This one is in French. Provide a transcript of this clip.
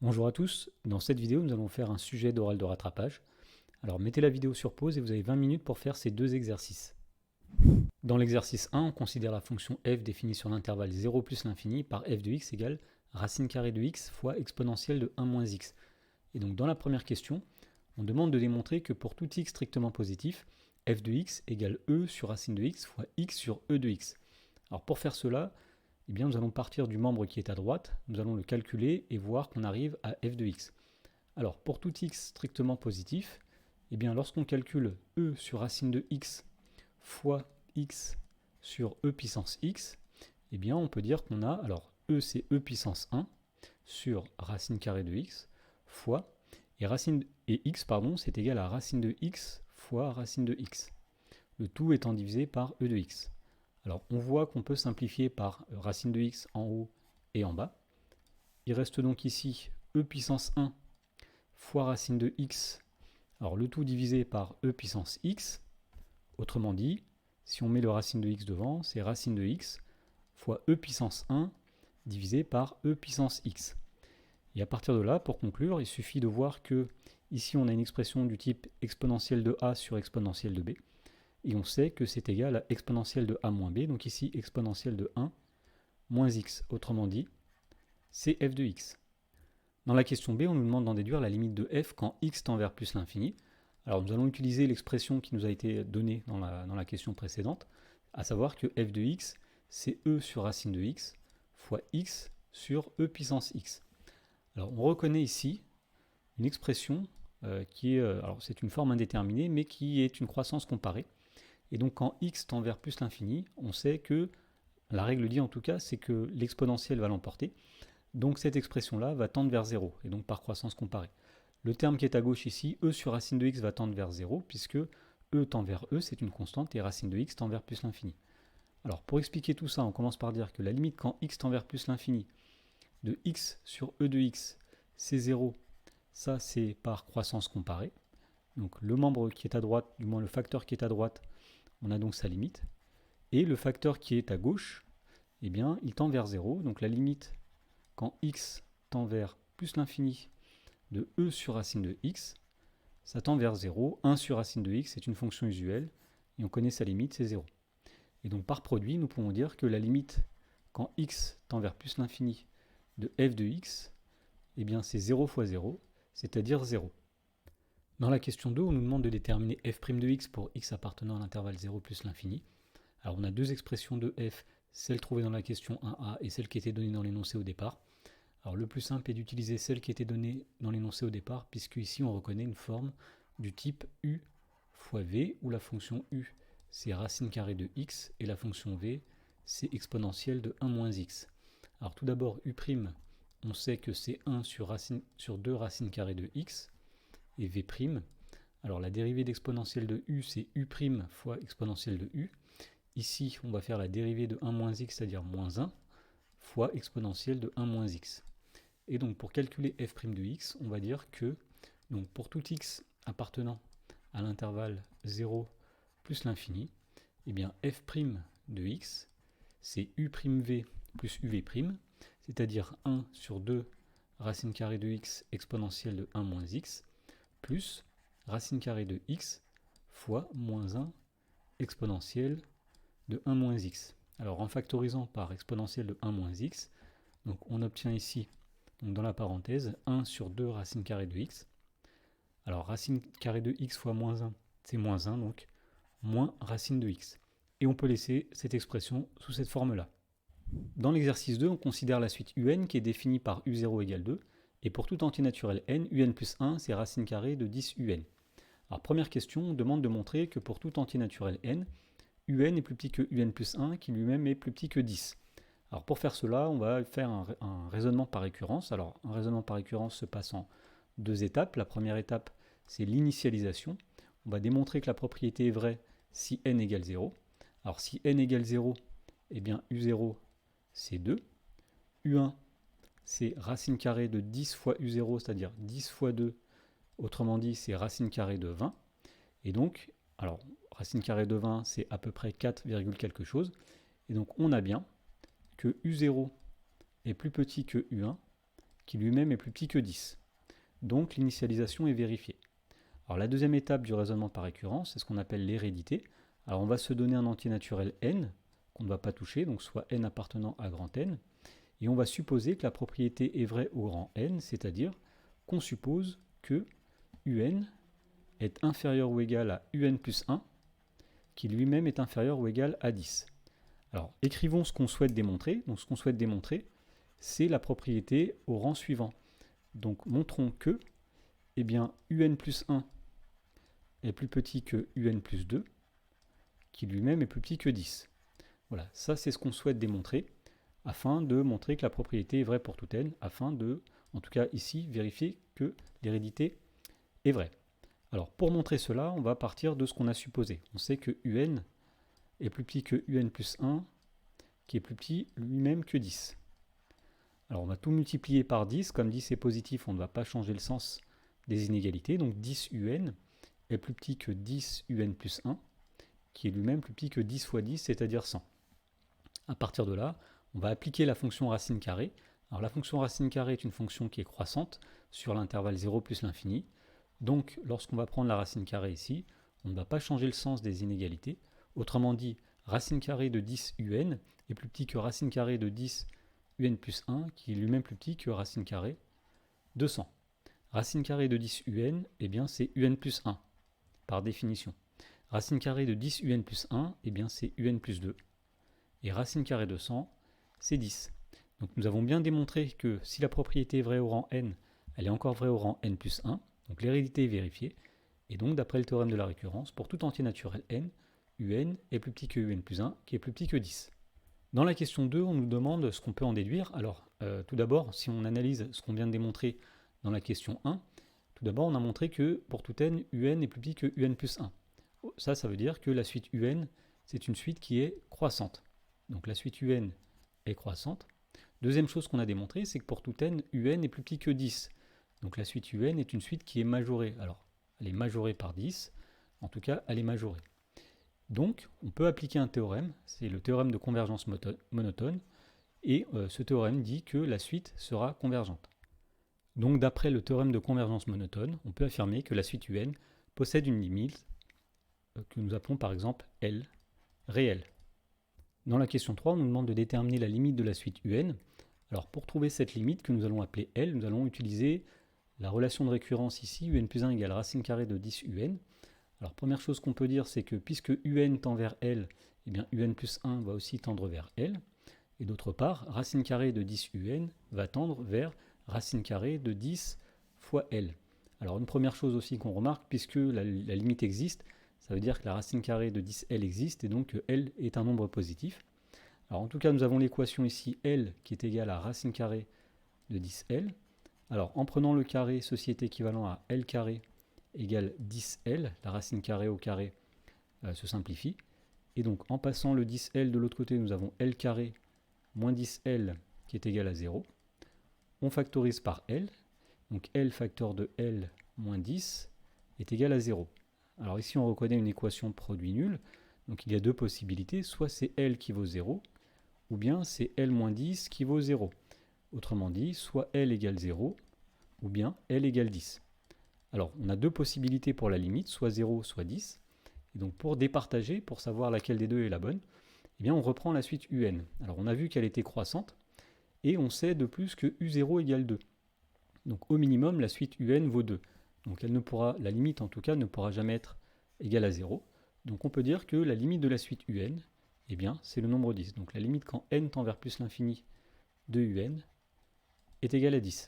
Bonjour à tous, dans cette vidéo nous allons faire un sujet d'oral de rattrapage. Alors mettez la vidéo sur pause et vous avez 20 minutes pour faire ces deux exercices. Dans l'exercice 1, on considère la fonction f définie sur l'intervalle 0 plus l'infini par f de x égale racine carrée de x fois exponentielle de 1 moins x. Et donc dans la première question, on demande de démontrer que pour tout x strictement positif, f de x égale e sur racine de x fois x sur e de x. Alors pour faire cela, eh bien, nous allons partir du membre qui est à droite, nous allons le calculer et voir qu'on arrive à f de x. Alors pour tout x strictement positif, eh bien, lorsqu'on calcule e sur racine de x fois x sur e puissance x, eh bien, on peut dire qu'on a, alors e c'est e puissance 1 sur racine carrée de x fois, et x pardon, c'est égal à racine de x fois racine de x, le tout étant divisé par e de x. Alors on voit qu'on peut simplifier par racine de x en haut et en bas. Il reste donc ici e puissance 1 fois racine de x, alors le tout divisé par e puissance x. Autrement dit, si on met le racine de x devant, c'est racine de x fois e puissance 1 divisé par e puissance x. Et à partir de là, pour conclure, il suffit de voir que ici on a une expression du type exponentielle de a sur exponentielle de b. Et on sait que c'est égal à exponentielle de a moins b, donc ici exponentielle de 1 moins x, autrement dit, c'est f de x. Dans la question B, on nous demande d'en déduire la limite de f quand x tend vers plus l'infini. Alors nous allons utiliser l'expression qui nous a été donnée dans la question précédente, à savoir que f de x, c'est e sur racine de x fois x sur e puissance x. Alors on reconnaît ici une expression qui est, alors c'est une forme indéterminée, mais qui est une croissance comparée. Et donc quand x tend vers plus l'infini, on sait que, la règle dit en tout cas, c'est que l'exponentielle va l'emporter. Donc cette expression-là va tendre vers 0, et donc par croissance comparée. Le terme qui est à gauche ici, e sur racine de x va tendre vers 0, puisque e tend vers e, c'est une constante, et racine de x tend vers plus l'infini. Alors pour expliquer tout ça, on commence par dire que la limite quand x tend vers plus l'infini de x sur e de x, c'est 0, ça c'est par croissance comparée. Donc le membre qui est à droite, du moins le facteur qui est à droite, on a donc sa limite. Et le facteur qui est à gauche, eh bien, il tend vers 0. Donc la limite, quand x tend vers plus l'infini de e sur racine de x, ça tend vers 0. 1 sur racine de x, c'est une fonction usuelle. Et on connaît sa limite, c'est 0. Et donc par produit, nous pouvons dire que la limite, quand x tend vers plus l'infini de f de x, eh bien, c'est 0 fois 0, c'est-à-dire 0. Dans la question 2, on nous demande de déterminer f' de x pour x appartenant à l'intervalle 0 plus l'infini. Alors on a deux expressions de f, celle trouvée dans la question 1a et celle qui était donnée dans l'énoncé au départ. Alors le plus simple est d'utiliser celle qui était donnée dans l'énoncé au départ, puisque ici on reconnaît une forme du type u fois v, où la fonction u c'est racine carrée de x, et la fonction v c'est exponentielle de 1 moins x. Alors tout d'abord u', on sait que c'est 1 sur 2 racines carrées de x, et v'. Alors la dérivée d'exponentielle de u, c'est u' fois exponentielle de u. Ici, on va faire la dérivée de 1 moins x, c'est-à-dire moins 1, fois exponentielle de 1 moins x. Et donc pour calculer f' de x, on va dire que donc pour tout x appartenant à l'intervalle 0 plus l'infini, eh bien f' de x, c'est u'v plus uv', c'est-à-dire 1 sur 2 racine carrée de x exponentielle de 1 moins x, plus racine carrée de x fois moins 1 exponentielle de 1 moins x. Alors en factorisant par exponentielle de 1 moins x, donc on obtient ici, donc dans la parenthèse, 1 sur 2 racine carrée de x. Alors racine carrée de x fois moins 1, c'est moins 1, donc moins racine de x. Et on peut laisser cette expression sous cette forme-là. Dans l'exercice 2, on considère la suite un qui est définie par u0 égale 2, et pour tout entier naturel n, un plus 1, c'est racine carrée de 10 un. Alors première question, on demande de montrer que pour tout entier naturel n, un est plus petit que un plus 1, qui lui-même est plus petit que 10. Alors pour faire cela, on va faire un raisonnement par récurrence. Alors un raisonnement par récurrence se passe en deux étapes. La première étape, c'est l'initialisation. On va démontrer que la propriété est vraie si n égale 0. Alors si n égale 0, eh bien u0, c'est 2. u1, c'est racine carrée de 10 fois u0, c'est-à-dire 10 fois 2. Autrement dit, c'est racine carrée de 20. Et donc, alors, racine carrée de 20, c'est à peu près 4, quelque chose. Et donc, on a bien que u0 est plus petit que u1, qui lui-même est plus petit que 10. Donc l'initialisation est vérifiée. Alors la deuxième étape du raisonnement par récurrence, c'est ce qu'on appelle l'hérédité. Alors on va se donner un entier naturel n, qu'on ne va pas toucher, donc soit n appartenant à grand N, et on va supposer que la propriété est vraie au rang n, c'est-à-dire qu'on suppose que un est inférieur ou égal à un plus 1, qui lui-même est inférieur ou égal à 10. Alors, écrivons ce qu'on souhaite démontrer. Donc, ce qu'on souhaite démontrer, c'est la propriété au rang suivant. Donc, montrons que, eh bien, un plus 1 est plus petit que un plus 2, qui lui-même est plus petit que 10. Voilà, ça c'est ce qu'on souhaite démontrer, afin de montrer que la propriété est vraie pour tout n, afin de, en tout cas ici, vérifier que l'hérédité est vraie. Alors, pour montrer cela, on va partir de ce qu'on a supposé. On sait que un est plus petit que un plus 1, qui est plus petit lui-même que 10. Alors, on va tout multiplier par 10. Comme 10 est positif, on ne va pas changer le sens des inégalités. Donc, 10 un est plus petit que 10 un plus 1, qui est lui-même plus petit que 10 fois 10, c'est-à-dire 100. À partir de là, on va appliquer la fonction racine carrée. Alors, la fonction racine carrée est une fonction qui est croissante sur l'intervalle 0 plus l'infini. Donc, lorsqu'on va prendre la racine carrée ici, on ne va pas changer le sens des inégalités. Autrement dit, racine carrée de 10 un est plus petit que racine carrée de 10 un plus 1, qui est lui-même plus petit que racine carrée de 100. Racine carrée de 10 un, eh bien c'est un plus 1, par définition. Racine carrée de 10 un plus 1, eh bien c'est un plus 2. Et racine carrée de 100, c'est 10. Donc nous avons bien démontré que si la propriété est vraie au rang n, elle est encore vraie au rang n plus 1. Donc l'hérédité est vérifiée. Et donc d'après le théorème de la récurrence, pour tout entier naturel n, un est plus petit que un plus 1, qui est plus petit que 10. Dans la question 2, on nous demande ce qu'on peut en déduire. Alors tout d'abord, si on analyse ce qu'on vient de démontrer dans la question 1, tout d'abord on a montré que pour tout n, un est plus petit que un plus 1. Ça veut dire que la suite un, c'est une suite qui est croissante. Donc la suite un est croissante. Deuxième chose qu'on a démontré, c'est que pour tout n, un est plus petit que 10. Donc la suite un est une suite qui est majorée. Alors, elle est majorée par 10. En tout cas, elle est majorée. Donc, on peut appliquer un théorème. C'est le théorème de convergence monotone. Et ce théorème dit que la suite sera convergente. Donc, d'après le théorème de convergence monotone, on peut affirmer que la suite un possède une limite que nous appelons par exemple L réelle. Dans la question 3, on nous demande de déterminer la limite de la suite un. Alors, pour trouver cette limite que nous allons appeler L, nous allons utiliser la relation de récurrence ici, un plus 1 égale racine carrée de 10 un. Alors première chose qu'on peut dire, c'est que puisque un tend vers L, eh bien un plus 1 va aussi tendre vers L. Et d'autre part, racine carrée de 10 un va tendre vers racine carrée de 10 fois L. Alors une première chose aussi qu'on remarque, puisque la limite existe, ça veut dire que la racine carrée de 10L existe et donc L est un nombre positif. Alors en tout cas, nous avons l'équation ici L qui est égale à racine carrée de 10L. Alors en prenant le carré, ceci est équivalent à L carré égale 10L, la racine carrée au carré se simplifie. Et donc en passant le 10L de l'autre côté, nous avons L carré moins 10L qui est égal à 0. On factorise par L, donc L facteur de L moins 10 est égal à 0. Alors ici on reconnaît une équation produit nul, donc il y a deux possibilités, soit c'est L qui vaut 0, ou bien c'est L moins 10 qui vaut 0. Autrement dit, soit L égale 0, ou bien L égale 10. Alors, on a deux possibilités pour la limite, soit 0, soit 10. Et donc, pour départager, pour savoir laquelle des deux est la bonne, eh bien, on reprend la suite un. Alors, on a vu qu'elle était croissante, et on sait de plus que u0 égale 2. Donc, au minimum, la suite un vaut 2. Donc, la limite, en tout cas, ne pourra jamais être égale à 0. Donc, on peut dire que la limite de la suite un, eh bien, c'est le nombre 10. Donc, la limite quand n tend vers plus l'infini de un est égale à 10.